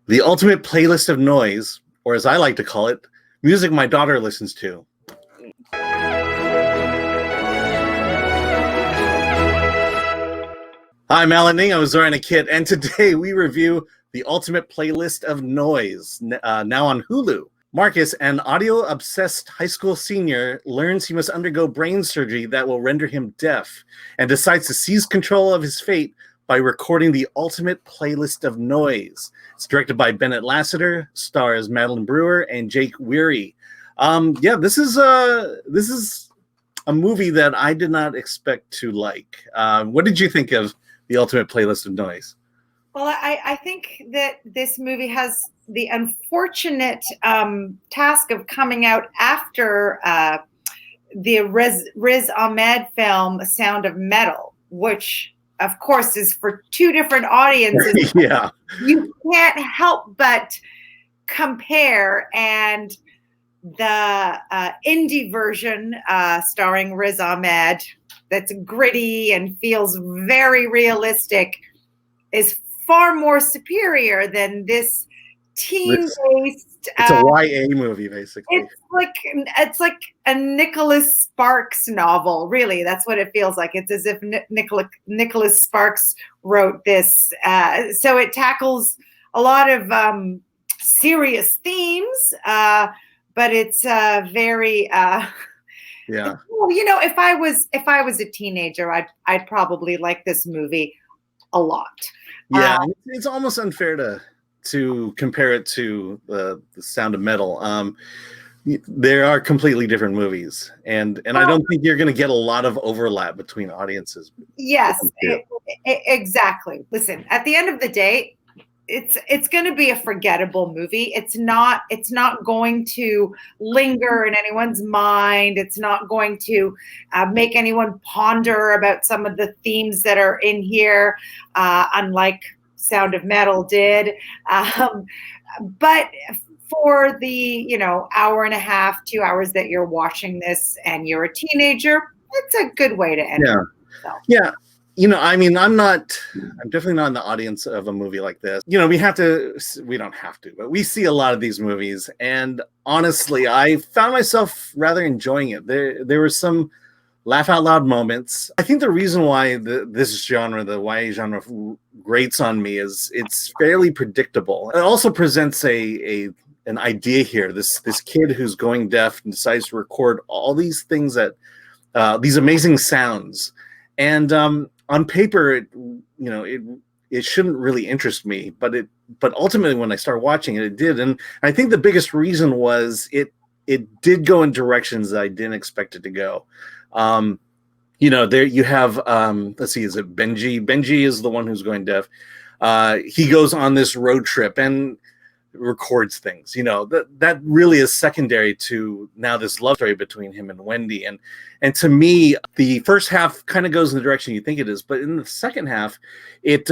The ultimate playlist of noise, or as I like to call it, music my daughter listens to. Hi, Melanie. I was wearing a kit, and today we review the ultimate playlist of noise, now on Hulu. Marcus, an audio-obsessed high school senior, learns he must undergo brain surgery that will render him deaf, and decides to seize control of his fate by recording the ultimate playlist of noise. It's directed by Bennett Lassiter, stars Madeline Brewer and Jake Weary. This is a movie that I did not expect to like. What did you think of the ultimate playlist of noise? Well, I think that this movie has the unfortunate task of coming out after the Riz Ahmed film Sound of Metal, which of course is for two different audiences. Yeah, you can't help but compare. And the indie version starring Riz Ahmed, that's gritty and feels very realistic, is far more superior than this teen-based. It's a YA movie, basically. It's like a Nicholas Sparks novel. Really, that's what it feels like. It's as if Nicholas Sparks wrote this. So it tackles a lot of serious themes, but it's very. Yeah. You know, if I was a teenager, I'd probably like this movie a lot. Yeah, it's almost unfair to compare it to the Sound of Metal. There are completely different movies, and I don't think you're going to get a lot of overlap between audiences. Yes, exactly. Listen, at the end of the day, it's going to be a forgettable movie. It's not going to linger in anyone's mind. It's not going to make anyone ponder about some of the themes that are in here, unlike Sound of Metal did. But for the hour and a half, 2 hours that you're watching this and you're a teenager, it's a good way to end it. Yeah. I mean, I'm definitely not in the audience of a movie like this. We don't have to, but we see a lot of these movies. And honestly, I found myself rather enjoying it. There were some laugh out loud moments. I think the reason why this genre, the YA genre, grates on me is it's fairly predictable. It also presents an idea here. This kid who's going deaf and decides to record all these things these amazing sounds. And on paper, it shouldn't really interest me, but ultimately when I started watching it, it did. And I think the biggest reason was it did go in directions that I didn't expect it to go. There you have, let's see, is it Benji? Benji is the one who's going deaf. He goes on this road trip and records things. That really is secondary to now this love story between him and Wendy. And to me, the first half kind of goes in the direction you think it is, but in the second half, it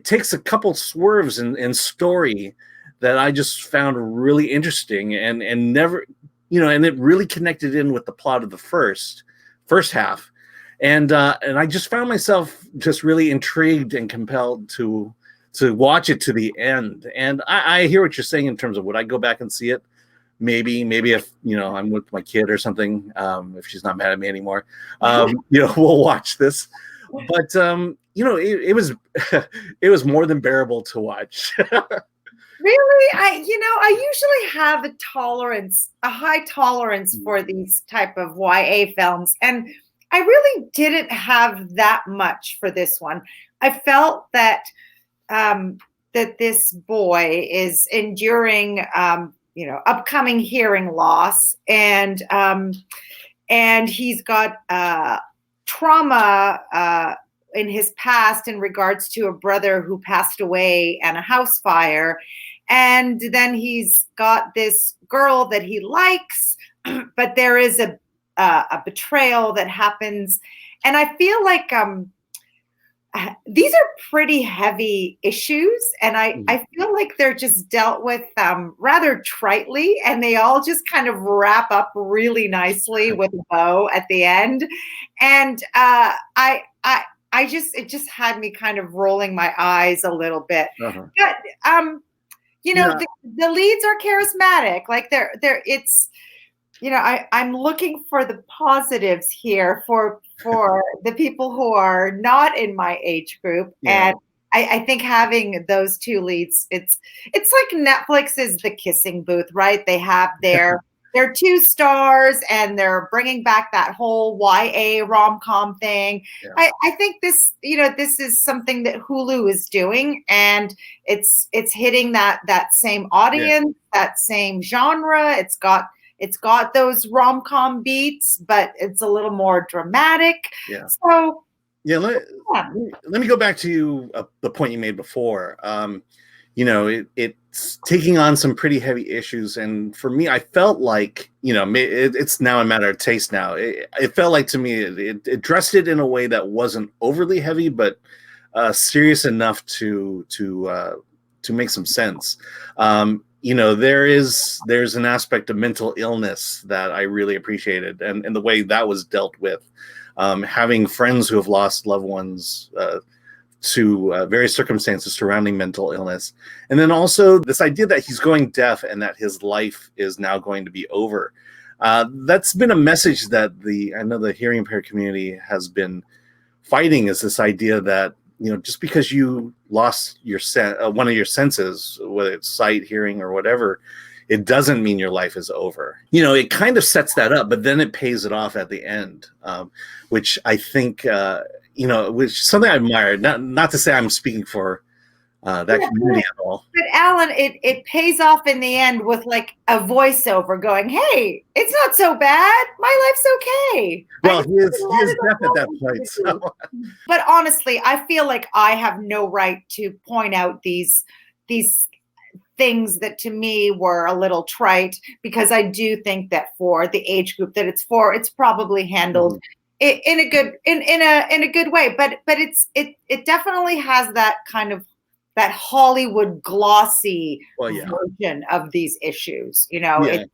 takes a couple swerves in story that I just found really interesting and never, and it really connected in with the plot of the first half. And I just found myself just really intrigued and compelled to watch it to the end. And I hear what you're saying in terms of would I go back and see it? Maybe if I'm with my kid or something, if she's not mad at me anymore, we'll watch this. But it was it was more than bearable to watch. Really, I usually have a high tolerance for these type of YA films, and I really didn't have that much for this one. I felt that this boy is enduring, upcoming hearing loss, and he's got trauma in his past in regards to a brother who passed away and a house fire. And then he's got this girl that he likes, but there is a betrayal that happens. And I feel like these are pretty heavy issues, and I feel like they're just dealt with rather tritely, and they all just kind of wrap up really nicely with a bow at the end. And it just had me kind of rolling my eyes a little bit. Uh-huh. But you know, the leads are charismatic. Like it's, you know, I'm looking for the positives here for the people who are not in my age group. Yeah. And I think having those two leads, it's like Netflix is the kissing booth, right? They have their two stars and they're bringing back that whole YA rom-com thing. Yeah. I think this, you know, this is something that Hulu is doing, and it's hitting that same audience, that same genre. It's got those rom-com beats, but it's a little more dramatic. Yeah. So yeah, let me go back to the point you made before. You know, it's taking on some pretty heavy issues, and for me, I felt like, you know, it's now a matter of taste. Now, it felt like to me it addressed it in a way that wasn't overly heavy, but serious enough to make some sense. You know, there's an aspect of mental illness that I really appreciated, and the way that was dealt with. Having friends who have lost loved ones to various circumstances surrounding mental illness. And then also this idea that he's going deaf and that his life is now going to be over. That's been a message that I know the hearing impaired community has been fighting, is this idea that, you know, just because you lost your one of your senses, whether it's sight, hearing, or whatever, it doesn't mean your life is over. You know, it kind of sets that up, but then it pays it off at the end, which I think, you know, which is something I admire. Not to say I'm speaking for that community at all. But Alan, it pays off in the end with like a voiceover going, "Hey, it's not so bad. My life's okay." Well, he is deaf at that point. So. But honestly, I feel like I have no right to point out these things that to me were a little trite, because I do think that for the age group that it's for, it's probably handled in a good way. But it definitely has that kind of that Hollywood glossy version of these issues. You know,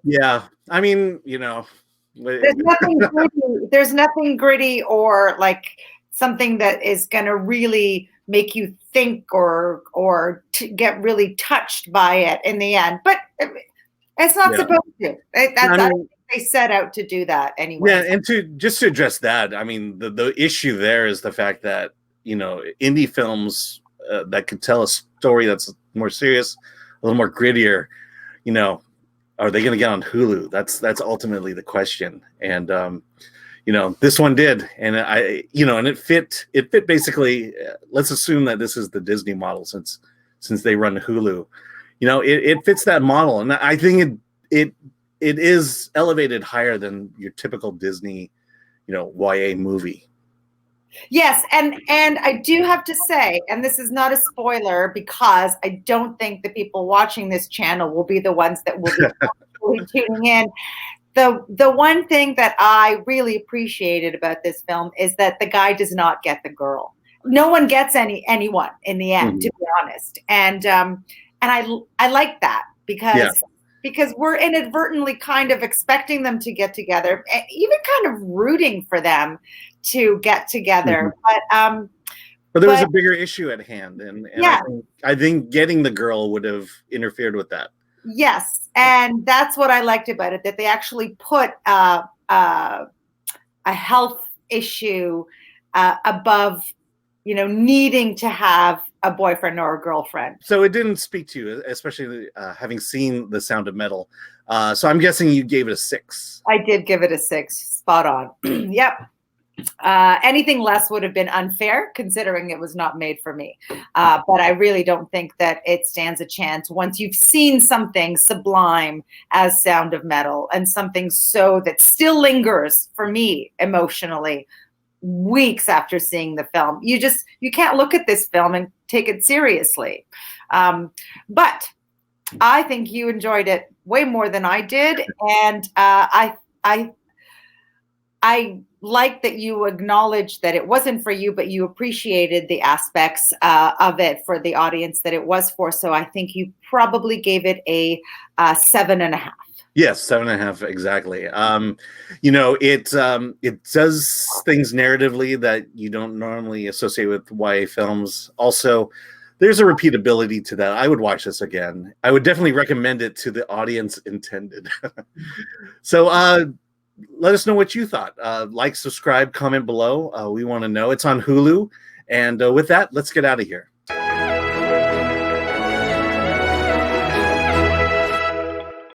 Yeah, I mean, you know, there's nothing gritty or like something that is going to really make you think or get really touched by it in the end. But it's not supposed to. They set out to do that anyway. Yeah, and to address that, I mean, the issue there is the fact that, you know, indie films that could tell a story that's more serious, a little more grittier, you know, are they going to get on Hulu? That's ultimately the question. And you know, this one did, and it fit basically. Let's assume that this is the Disney model, since they run Hulu. You know, it fits that model, and I think it is elevated higher than your typical Disney, you know, YA movie. Yes, and I do have to say, and this is not a spoiler, because I don't think the people watching this channel will be the ones that will be tuning in. The one thing that I really appreciated about this film is that the guy does not get the girl. No one gets anyone in the end, to be honest. And I like that, because we're inadvertently kind of expecting them to get together, even kind of rooting for them to get together. But there was a bigger issue at hand, and I think getting the girl would have interfered with that. Yes, and that's what I liked about it, that they actually put a health issue above, you know, needing to have a boyfriend or a girlfriend. So it didn't speak to you, especially having seen The Sound of Metal. So I'm guessing you gave it a 6. I did give it a 6. Spot on. Yep. Anything less would have been unfair, considering it was not made for me. But I really don't think that it stands a chance once you've seen something sublime as Sound of Metal, and something so that still lingers for me emotionally weeks after seeing the film. You can't look at this film and take it seriously. But I think you enjoyed it way more than I did, and I like that you acknowledged that it wasn't for you, but you appreciated the aspects of it for the audience that it was for. So I think you probably gave it a 7.5. Yes, 7.5 exactly. You know, it does things narratively that you don't normally associate with YA films. Also, there's a repeatability to that. I would watch this again. I would definitely recommend it to the audience intended. So let us know what you thought. Like, subscribe, comment below. We want to know. It's on Hulu. And with that, let's get out of here.